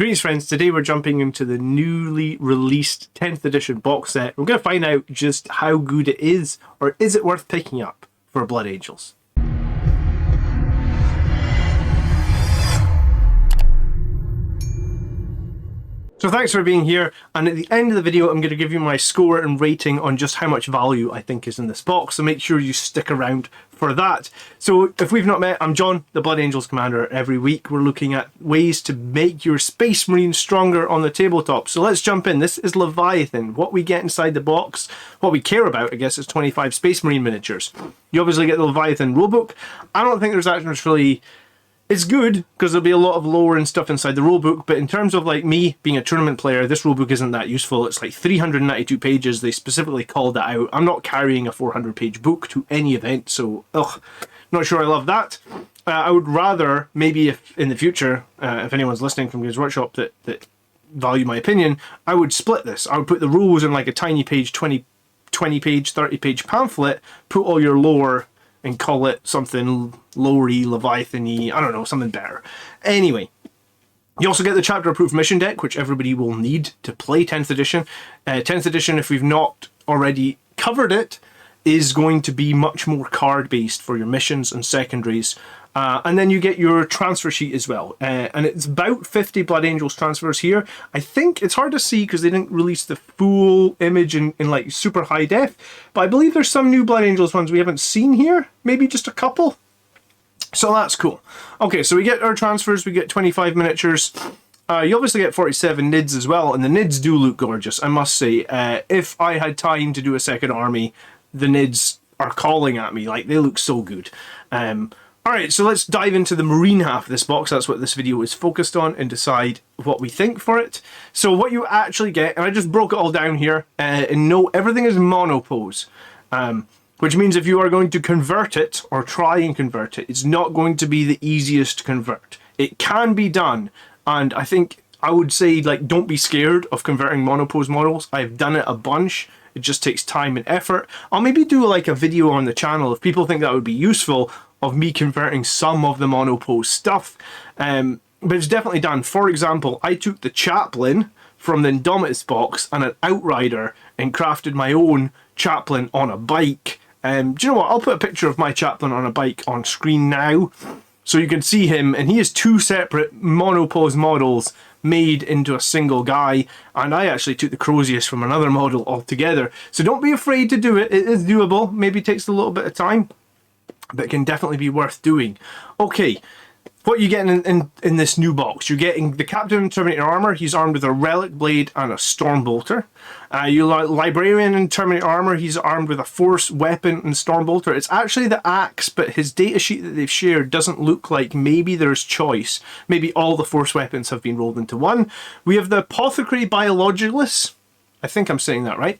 Greetings friends, today we're jumping into the newly released 10th edition box set. We're going to find out just how good it is, or is it worth picking up for Blood Angels. So thanks for being here, and at the end of the video I'm going to give you my score and rating on just how much value I think is in this box, so make sure you stick around for that. So if we've not met, I'm John, the Blood Angels Commander. Every week we're looking at ways to make your Space Marine stronger on the tabletop. So let's jump in. This is Leviathan. What we get inside the box, what we care about, I guess, is 25 Space Marine miniatures. You obviously get the Leviathan rulebook. I don't think there's actually... It's good, because there'll be a lot of lore and stuff inside the rulebook, but in terms of like me being a tournament player, this rulebook isn't that useful. It's like 392 pages, they specifically called that out. I'm not carrying a 400-page book to any event, so not sure I love that. I would rather, maybe if in the future, if anyone's listening from Games Workshop that value my opinion, I would split this. I would put the rules in like a tiny page, 20 page, 30-page pamphlet, put all your lore and call it something low-y, Leviathan-y, I don't know, something better. Anyway, you also get the chapter-approved mission deck, which everybody will need to play 10th edition. 10th edition, if we've not already covered it, is going to be much more card-based for your missions and secondaries. And then you get your transfer sheet as well. And it's about 50 Blood Angels transfers here. I think it's hard to see because they didn't release the full image in like super high def. But I believe there's some new Blood Angels ones we haven't seen here. Maybe just a couple. So that's cool. Okay, so we get our transfers. We get 25 miniatures. You obviously get 47 NIDs as well. And the NIDs do look gorgeous, I must say. If I had time to do a second army, the NIDs are calling at me. Like, they look so good. Alright, so let's dive into the Marine half of this box. That's what this video is focused on, and decide what we think for it. So what you actually get, and I just broke it all down here, and no, everything is monopose. Which means if you are going to convert it, or try and convert it, it's not going to be the easiest to convert. It can be done, and I think I would say, like, don't be scared of converting monopose models. I've done it a bunch. It just takes time and effort. I'll maybe do like a video on the channel if people think that would be useful, of me converting some of the monopose stuff. But it's definitely done. For example, I took the Chaplain from the Indomitus box and an Outrider and crafted my own Chaplain on a bike. Do you know what? I'll put a picture of my Chaplain on a bike on screen now, so you can see him, and he has two separate monopose models made into a single guy, and I actually took the Crozius from another model altogether. So don't be afraid to do it. It is doable. Maybe it takes a little bit of time, but it can definitely be worth doing. Okay, what are you getting in this new box? You're getting the Captain Terminator armor. He's armed with a Relic Blade and a Stormbolter. You Librarian in Terminator armor. He's armed with a Force Weapon and Stormbolter. It's actually the axe, but his datasheet that they've shared doesn't look like maybe there's choice. Maybe all the Force Weapons have been rolled into one. We have the Apothecary Biologicalist, I think I'm saying that right,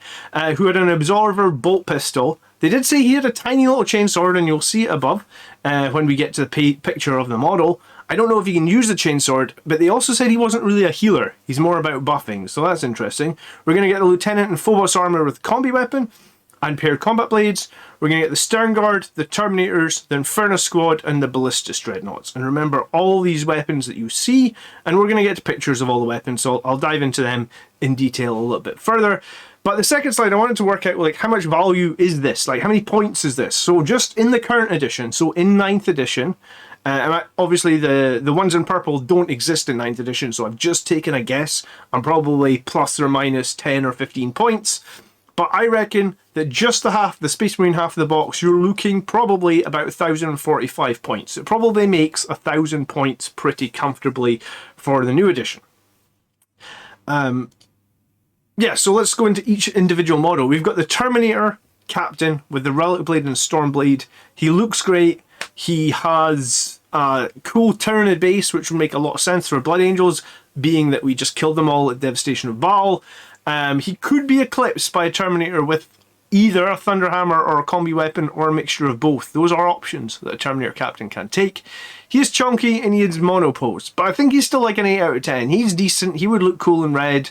who had an Absorber Bolt Pistol. They did say he had a tiny little chainsword, and you'll see it above when we get to the picture of the model. I don't know if he can use the chainsword, but they also said he wasn't really a healer. He's more about buffing, so that's interesting. We're going to get the Lieutenant and Phobos armor with combi weapon and paired combat blades. We're going to get the Stern Guard, the Terminators, the Inferno Squad, and the Ballista Dreadnoughts. And remember all these weapons that you see, and we're going to get to pictures of all the weapons, so I'll dive into them in detail a little bit further. But the second slide, I wanted to work out, like, how much value is this? Like, how many points is this? So just in the current edition, so in 9th edition, and obviously the ones in purple don't exist in 9th edition, so I've just taken a guess. I'm probably plus or minus 10 or 15 points. But I reckon that just the Space Marine half of the box, you're looking probably about 1,045 points. It probably makes 1,000 points pretty comfortably for the new edition. Yeah, so let's go into each individual model. We've got the Terminator Captain with the Relic Blade and Stormblade. He looks great. He has a cool Tyranid base, which would make a lot of sense for Blood Angels, being that we just killed them all at Devastation of Baal. He could be eclipsed by a Terminator with either a Thunderhammer or a combi weapon, or a mixture of both. Those are options that a Terminator Captain can take. He is chunky and he is monopose, but I think he's still like an 8 out of 10. He's decent. He would look cool in red.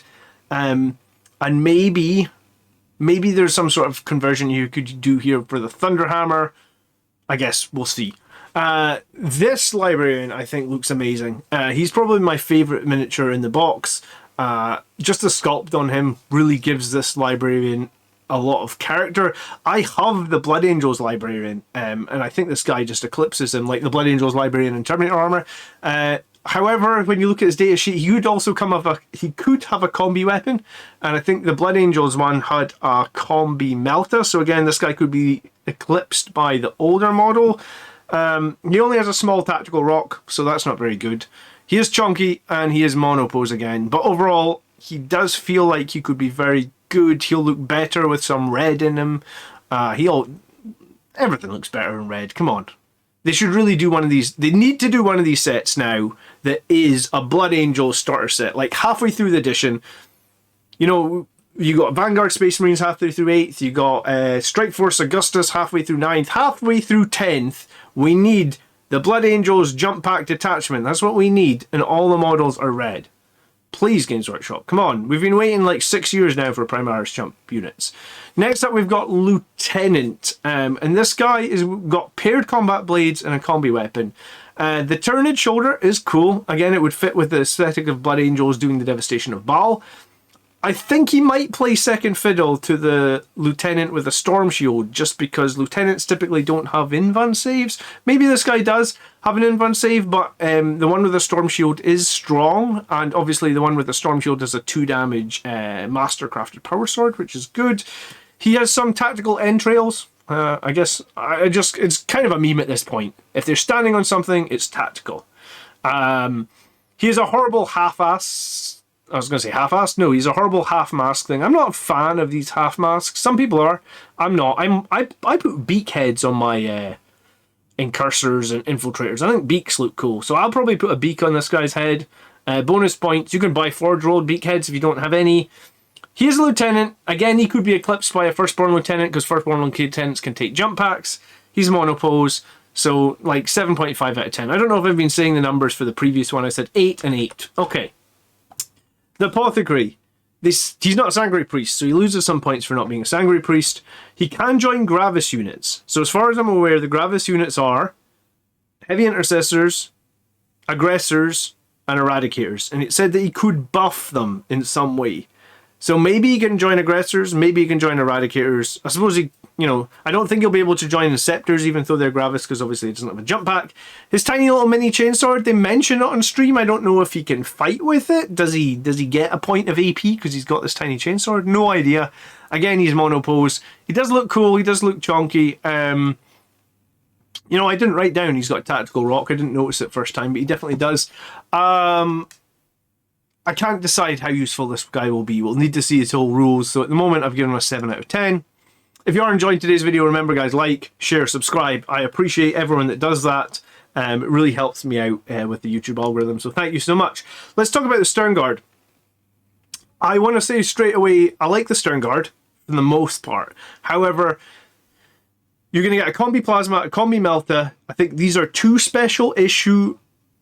And maybe there's some sort of conversion you could do here for the Thunderhammer. I guess we'll see. This Librarian, I think, looks amazing. He's probably my favourite miniature in the box. Just the sculpt on him really gives this Librarian a lot of character. I have the Blood Angels Librarian, and I think this guy just eclipses him, like the Blood Angels Librarian in Terminator armor. However, when you look at his data sheet, he could also have a combi weapon, and I think the Blood Angels one had a combi melta. So again, this guy could be eclipsed by the older model. He only has a small tactical rock, so that's not very good. He is chunky and he is monopose again, but overall he does feel like he could be very good. He'll look better with some red in him. Everything looks better in red. Come on. They should really do one of these. They need to do one of these sets now that is a Blood Angel starter set. Like halfway through the edition, you know, you got Vanguard Space Marines halfway through 8th. You got Strike Force Augustus halfway through 9th. Halfway through 10th, we need the Blood Angels Jump Pack Detachment. That's what we need. And all the models are red. Please, Games Workshop, come on. We've been waiting like 6 years now for Primaris Jump units. Next up, we've got Lieutenant. And this guy has got paired combat blades and a combi weapon. The Tyranid shoulder is cool. Again, it would fit with the aesthetic of Blood Angels doing the devastation of Baal. I think he might play second fiddle to the Lieutenant with a Storm Shield, just because Lieutenants typically don't have invan saves. Maybe this guy does have an invan save, but the one with the Storm Shield is strong, and obviously the one with the Storm Shield does a 2 damage Mastercrafted Power Sword, which is good. He has some tactical entrails. I guess it's kind of a meme at this point. If they're standing on something, it's tactical. He is a horrible half-ass. I was going to say half-assed. No, he's a horrible half-mask thing. I'm not a fan of these half-masks. Some people are. I'm not. I put beak heads on my incursors and infiltrators. I think beaks look cool. So I'll probably put a beak on this guy's head. Bonus points. You can buy forge-rolled beak heads if you don't have any. He is a lieutenant. Again, he could be eclipsed by a firstborn lieutenant because firstborn lieutenants can take jump packs. He's monopose. So like 7.5 out of 10. I don't know if I've been saying the numbers for the previous one. I said 8 and 8. Okay. The Apothecary. He's not a Sanguinary Priest, so he loses some points for not being a Sanguinary Priest. He can join Gravis units. So as far as I'm aware, the Gravis units are Heavy Intercessors, Aggressors, and Eradicators. And it said that he could buff them in some way. So maybe he can join Aggressors, maybe he can join Eradicators. I suppose he, I don't think he'll be able to join Inceptors even though they're Gravis because obviously he doesn't have a jump pack. His tiny little mini chainsword, they mention it on stream. I don't know if he can fight with it. Does he get a point of AP because he's got this tiny chainsword? No idea. Again, he's monopose. He does look cool. He does look chunky. I didn't write down he's got a tactical rock. I didn't notice it first time, but he definitely does. I can't decide how useful this guy will be. We'll need to see his whole rules. So at the moment, I've given him a 7 out of 10. If you are enjoying today's video, remember guys, like, share, subscribe. I appreciate everyone that does that. It really helps me out with the YouTube algorithm. So thank you so much. Let's talk about the Stern Guard. I want to say straight away, I like the Stern Guard for the most part. However, you're going to get a combi plasma, a combi melta. I think these are 2 special issue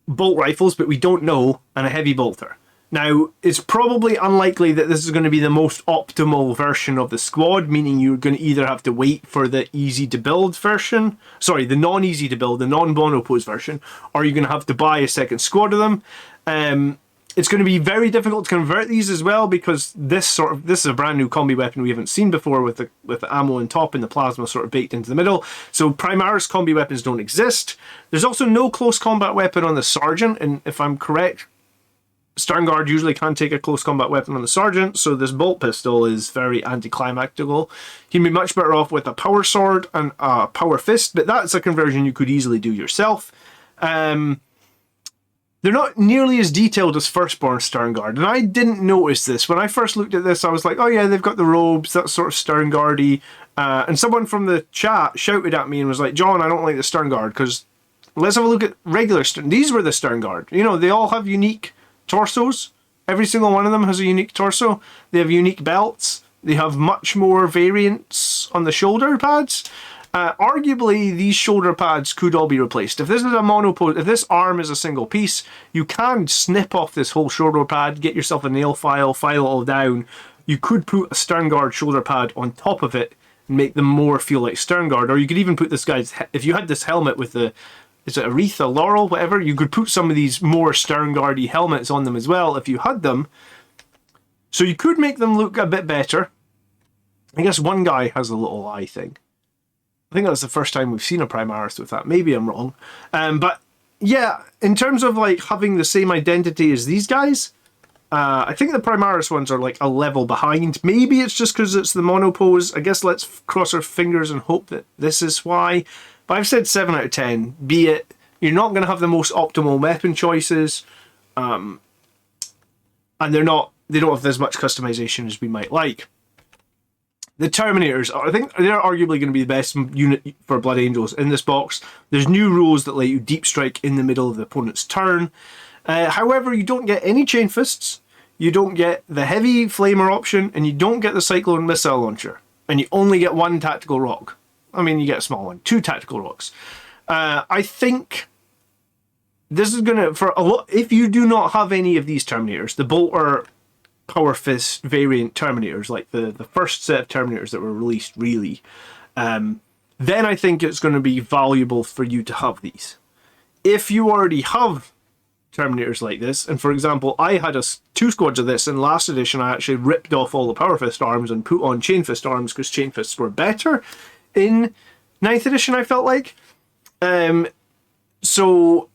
bolt rifles, but we don't know, and a heavy bolter. Now, it's probably unlikely that this is going to be the most optimal version of the squad, meaning you're going to either have to wait for the easy-to-build version, sorry, the non-easy-to-build, the non-monopose version, or you're going to have to buy a second squad of them. It's going to be very difficult to convert these as well, because this is a brand new combi weapon we haven't seen before with the ammo on top and the plasma sort of baked into the middle. So Primaris combi weapons don't exist. There's also no close combat weapon on the Sergeant, and if I'm correct, Stern Guard usually can't take a close combat weapon on the Sergeant, so this bolt pistol is very anticlimactical. He'd be much better off with a power sword and a power fist, but that's a conversion you could easily do yourself. They're not nearly as detailed as Firstborn Stern Guard, and I didn't notice this. When I first looked at this, I was like, oh yeah, they've got the robes, that's sort of Stern Guard-y. And someone from the chat shouted at me and was like, John, I don't like the Stern Guard, because let's have a look at regular Stern. These were the Stern Guard. They all have unique torsos. Every single one of them has a unique torso. They have unique belts. They have much more variants on the shoulder pads. Arguably, these shoulder pads could all be replaced. If this is a monopose, if this arm is a single piece, you can snip off this whole shoulder pad, get yourself a nail file it all down. You could put a Stern Guard shoulder pad on top of it and make them more feel like Stern Guard. Or you could even put this guy's, if you had this helmet with the is it a wreath, a laurel, whatever? You could put some of these more Sternguardy helmets on them as well if you had them. So you could make them look a bit better. I guess one guy has a little eye thing. I think that's the first time we've seen a Primaris with that. Maybe I'm wrong. But yeah, in terms of like having the same identity as these guys, I think the Primaris ones are like a level behind. Maybe it's just because it's the monopose. I guess let's cross our fingers and hope that this is why. But I've said 7 out of 10. Be it, you're not going to have the most optimal weapon choices. And they don't have as much customization as we might like. The Terminators, I think they're arguably going to be the best unit for Blood Angels in this box. There's new rules that let you deep strike in the middle of the opponent's turn. However, you don't get any Chain Fists, you don't get the Heavy Flamer option, and you don't get the Cyclone Missile Launcher. And you only get 1 Tactical Rock. I mean, you get a small one, 2 Tactical Rocks. I think this is going to, for a lot, if you do not have any of these Terminators, the Bolter Power Fist variant Terminators, like the first set of Terminators that were released, really, then I think it's going to be valuable for you to have these. If you already have Terminators like this, and for example, I had 2 squads of this in last edition. I actually ripped off all the Power Fist arms and put on Chain Fist arms because Chain Fists were better in 9th edition, I felt like. So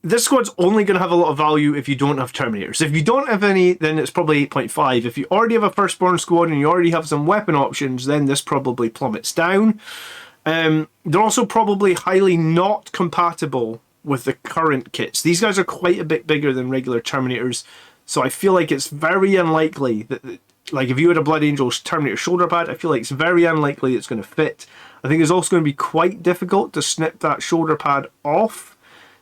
this squad's only going to have a lot of value if you don't have Terminators. If you don't have any, then it's probably 8.5. If you already have a Firstborn squad and you already have some weapon options, then this probably plummets down. They're also probably highly not compatible with the current kits. These guys are quite a bit bigger than regular Terminators, so I feel like it's very unlikely that, like, if you had a Blood Angels Terminator shoulder pad, I feel like it's very unlikely it's going to fit. I think it's also going to be quite difficult to snip that shoulder pad off.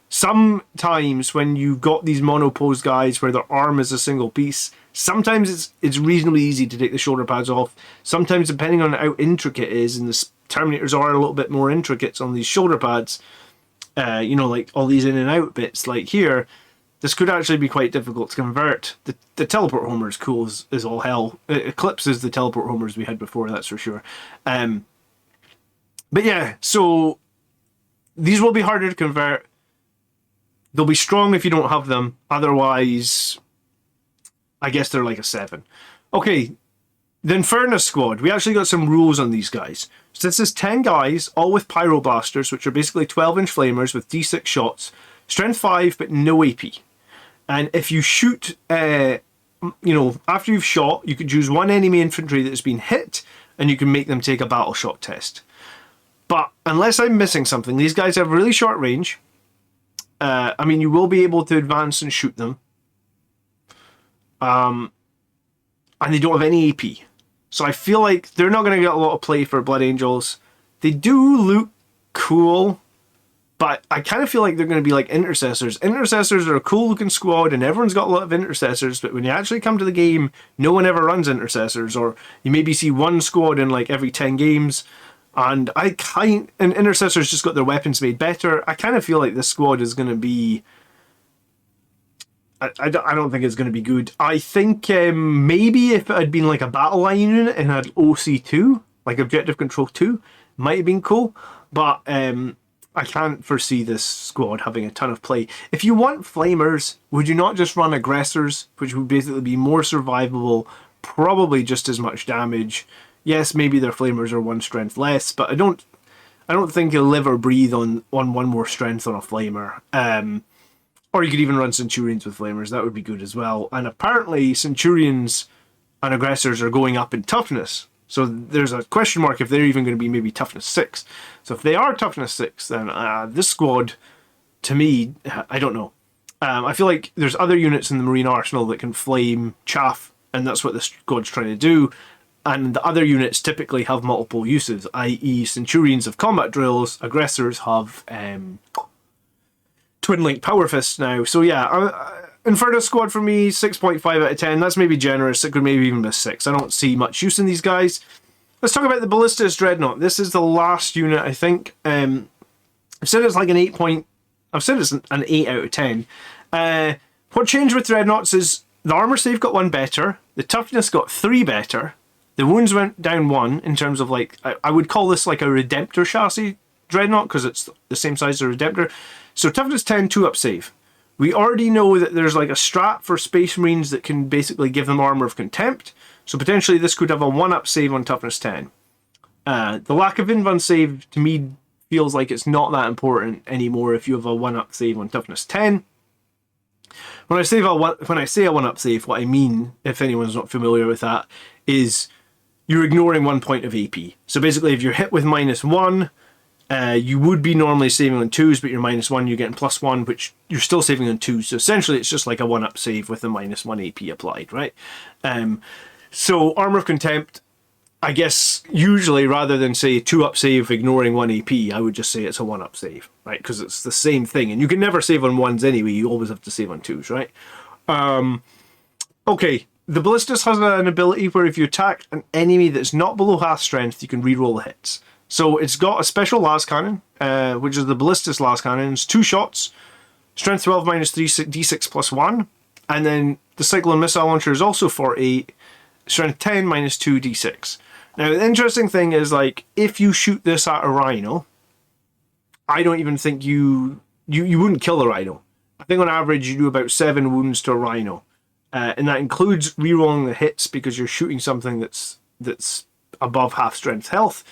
Sometimes when you got these monopose guys where their arm is a single piece, sometimes it's reasonably easy to take the shoulder pads off. Sometimes, depending on how intricate it is, and the Terminators are a little bit more intricate on these shoulder pads, you know, like all these in and out bits like here, this could actually be quite difficult to convert. The teleport homer is cool as all hell. It eclipses the teleport homers we had before, that's for sure. But yeah, so these will be harder to convert. They'll be strong if you don't have them. Otherwise, I guess they're like a 7. Okay, the Inferno squad. We actually got some rules on these guys. So this is 10 guys, all with Pyroblasters, which are basically 12-inch flamers with D6 shots. Strength 5, but no AP. And if you shoot, you know, after you've shot, you could choose 1 enemy infantry that has been hit, and you can make them take a battle shock test. But unless I'm missing something, these guys have really short range. I mean, you will be able to advance and shoot them. And they don't have any AP. So I feel like they're not going to get a lot of play for Blood Angels. They do look cool, but I kind of feel like they're going to be like Intercessors. Intercessors are a cool looking squad and everyone's got a lot of Intercessors, but when you actually come to the game, no one ever runs Intercessors, or you maybe see one squad in like every 10 games. And Intercessors just got their weapons made better. I kind of feel like this squad is going to be... I don't think it's going to be good. I think maybe if it had been like a battle line unit and had OC2, like Objective Control 2, might have been cool. But I can't foresee this squad having a ton of play. If you want Flamers, would you not just run Aggressors, which would basically be more survivable, probably just as much damage? Yes, maybe their Flamers are 1 strength less, but I don't think you'll live or breathe on 1 more strength on a Flamer. Or you could even run Centurions with Flamers, that would be good as well. And apparently Centurions and Aggressors are going up in toughness. So there's a question mark if they're even going to be maybe toughness 6. So if they are toughness 6, then this squad, to me, I don't know. I feel like there's other units in the Marine Arsenal that can flame chaff, and that's what this squad's trying to do. And the other units typically have multiple uses, i.e. Centurions have combat drills, Aggressors have Twin Link Power Fists now. So yeah, Inferno squad for me, 6.5 out of 10. That's maybe generous. It could maybe even be a 6. I don't see much use in these guys. Let's talk about the Ballista Dreadnought. This is the last unit, I think. I've said it's like an 8 I've said it's an 8 out of 10. What changed with Dreadnoughts is the armor save got 1 better, the toughness got 3 better, the wounds went down 1 in terms of like, I would call this like a Redemptor chassis Dreadnought because it's the same size as a Redemptor. So toughness 10, 2-up save. We already know that there's like a strat for Space Marines that can basically give them Armor of Contempt. So potentially this could have a 1-up save on toughness 10. The lack of invuln save to me feels like it's not that important anymore if you have a 1-up save on toughness 10. When I say a 1-up save, what I mean, if anyone's not familiar with that, is you're ignoring 1 point of AP. So basically, if you're hit with -1, you would be normally saving on 2s, but you're -1, you're getting +1, which you're still saving on 2s. So essentially, it's just like a 1-up save with a -1 AP applied, right? So Armor of Contempt, I guess, usually, rather than say 2-up save ignoring 1 AP, I would just say it's a 1-up save, right? Because it's the same thing. And you can never save on 1s anyway. You always have to save on 2s, right? Okay, the Ballistas has an ability where if you attack an enemy that's not below half strength, you can reroll the hits. So it's got a special las cannon, which is the Ballistas las cannon. It's 2 shots, strength 12 -3, d6 +1. And then the Cyclone Missile Launcher is also 48, strength 10 -2, d6. Now, the interesting thing is, like, if you shoot this at a Rhino, I don't even think you wouldn't kill a Rhino. I think on average you do about 7 wounds to a Rhino. And that includes rerolling the hits because you're shooting something that's above half strength health.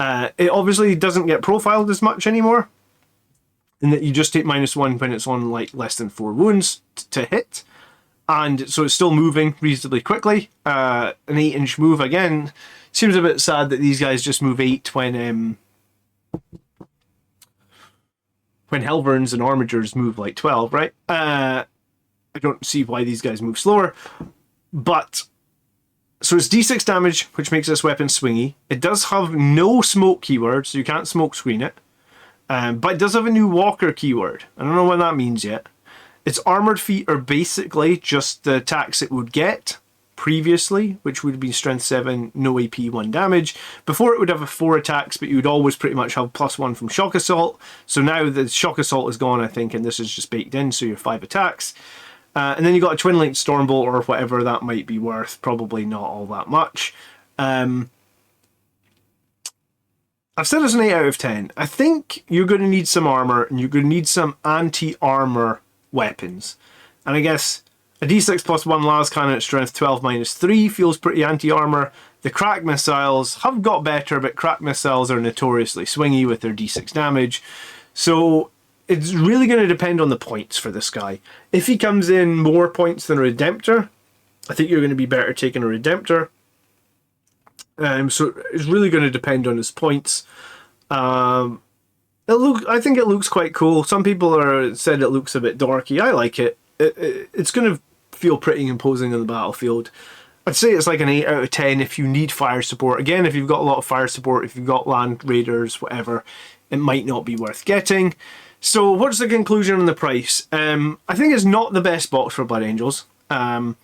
It obviously doesn't get profiled as much anymore, in that you just take -1 when it's on like less than 4 wounds to hit. And so it's still moving reasonably quickly. An 8-inch move, again, seems a bit sad that these guys just move 8 when Helverns and Armigers move like 12, right? I don't see why these guys move slower. But, so it's d6 damage, which makes this weapon swingy. It does have no smoke keyword, so you can't smoke screen it. But it does have a new walker keyword. I don't know what that means yet. Its armored feet are basically just the attacks it would get previously, which would be strength 7, no AP, 1 damage. Before it would have a 4 attacks, but you would always pretty much have +1 from shock assault. So now the shock assault is gone, I think, and this is just baked in, so you're 5 attacks. And then you got a twin linked Stormbolt or whatever that might be worth, probably not all that much. I've said it's an 8 out of 10. I think you're going to need some armor, and you're going to need some anti-armor weapons. And I guess a d6 +1 las cannon at strength 12 -3 feels pretty anti-armor. The crack missiles have got better, but crack missiles are notoriously swingy with their d6 damage. So it's really going to depend on the points for this guy. If he comes in more points than a Redemptor, I think you're going to be better taking a Redemptor. So it's really going to depend on his points. I think it looks quite cool. Some people said it looks a bit dorky. I like it. It's going to feel pretty imposing on the battlefield. I'd say it's like an 8 out of 10 if you need fire support. Again, if you've got a lot of fire support, if you've got land raiders, whatever, it might not be worth getting. So what's the conclusion on the price? I think it's not the best box for Blood Angels. In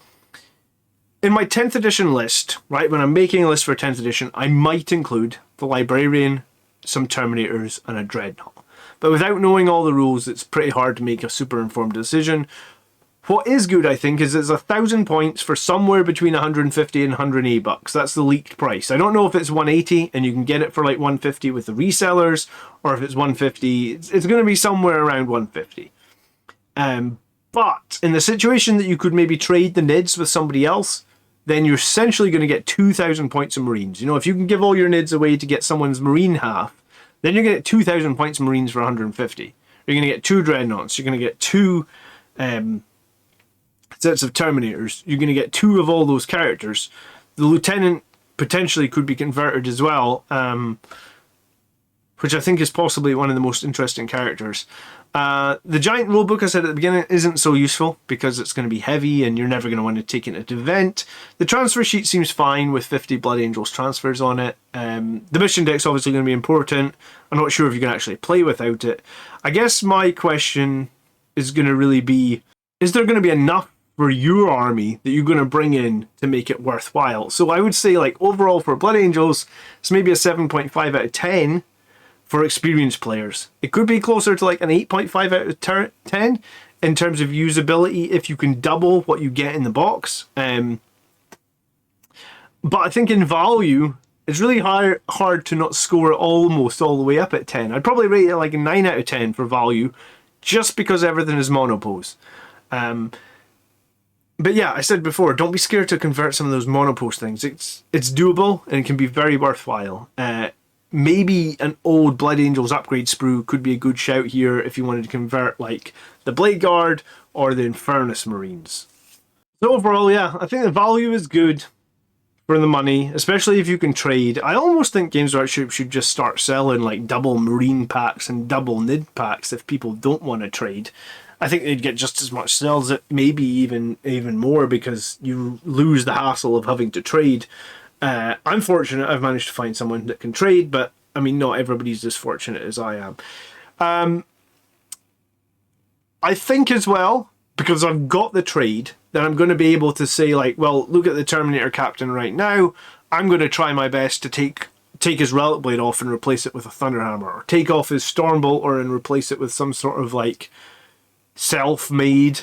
my 10th edition list, right, when I'm making a list for 10th edition, I might include the Librarian, some Terminators, and a Dreadnought. But without knowing all the rules, it's pretty hard to make a super informed decision. What is good, I think, is it's 1,000 points for somewhere between 150 and 180 bucks. That's the leaked price. I don't know if it's 180 and you can get it for like 150 with the resellers, or if it's 150. It's going to be somewhere around 150. But in the situation that you could maybe trade the NIDs with somebody else, then you're essentially going to get 2,000 points of Marines. You know, if you can give all your NIDs away to get someone's Marine half, then you're going to get 2,000 points of Marines for 150. You're going to get 2 Dreadnoughts. You're going to get 2 sets of Terminators. You're going to get 2 of all those characters. The Lieutenant potentially could be converted as well, which I think is possibly one of the most interesting characters. The giant rulebook, I said at the beginning, isn't so useful because it's going to be heavy and you're never going to want to take it to the event. The transfer sheet seems fine with 50 Blood Angels transfers on it. The mission deck's obviously going to be important. I'm not sure if you can actually play without it. I guess my question is going to really be, is there going to be enough for your army that you're going to bring in to make it worthwhile? So I would say, like, overall for Blood Angels, it's maybe a 7.5 out of 10 for experienced players. It could be closer to like an 8.5 out of 10 in terms of usability if you can double what you get in the box. But I think in value, it's really hard to not score it almost all the way up at 10. I'd probably rate it like a 9 out of 10 for value, just because everything is monopose. But yeah, I said before, don't be scared to convert some of those monopose things. It's doable and it can be very worthwhile. Maybe an old Blood Angels upgrade sprue could be a good shout here if you wanted to convert like the Blade Guard or the Infernus Marines. So overall, yeah, I think the value is good for the money, especially if you can trade. I almost think Games Workshop should just start selling like double Marine packs and double Nid packs if people don't want to trade. I think they'd get just as much sales, maybe even more, because you lose the hassle of having to trade. I'm fortunate I've managed to find someone that can trade, but I mean, not everybody's as fortunate as I am. I think as well, because I've got the trade, that I'm going to be able to say like, well, look at the Terminator Captain right now. I'm going to try my best to take his Relic Blade off and replace it with a Thunderhammer, or take off his Stormbolter and replace it with some sort of like self-made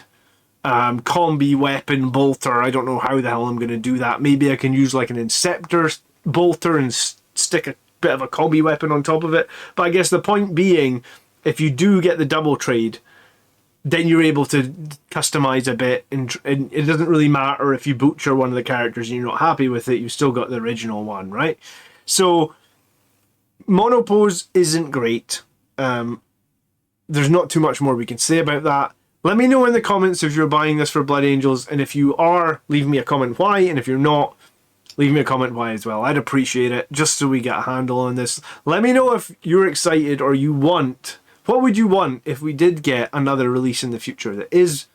combi weapon bolter. I don't know how the hell I'm going to do that. Maybe I can use like an Inceptor bolter and stick a bit of a combi weapon on top of it. But I guess the point being, if you do get the double trade, then you're able to customize a bit, and it doesn't really matter if you butcher one of the characters and you're not happy with it, you've still got the original one, right? So monopose isn't great. There's not too much more we can say about that. Let me know in the comments if you're buying this for Blood Angels, and if you are, leave me a comment why, and if you're not, leave me a comment why as well. I'd appreciate it, just so we get a handle on this. Let me know if you're excited or you want, what would you want if we did get another release in the future that is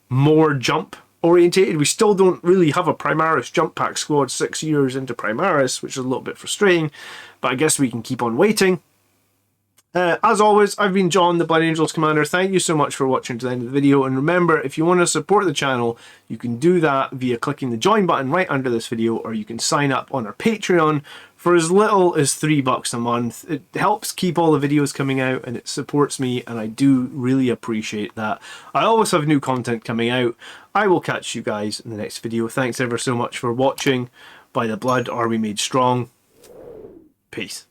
more jump orientated? We still don't really have a Primaris jump pack squad 6 years into Primaris, which is a little bit frustrating, but I guess we can keep on waiting. As always, I've been John, the Blood Angels Commander. Thank you so much for watching to the end of the video. And remember, if you want to support the channel, you can do that via clicking the join button right under this video, or you can sign up on our Patreon for as little as $3 a month. It helps keep all the videos coming out, and it supports me, and I do really appreciate that. I always have new content coming out. I will catch you guys in the next video. Thanks ever so much for watching. By the blood are we made strong. Peace.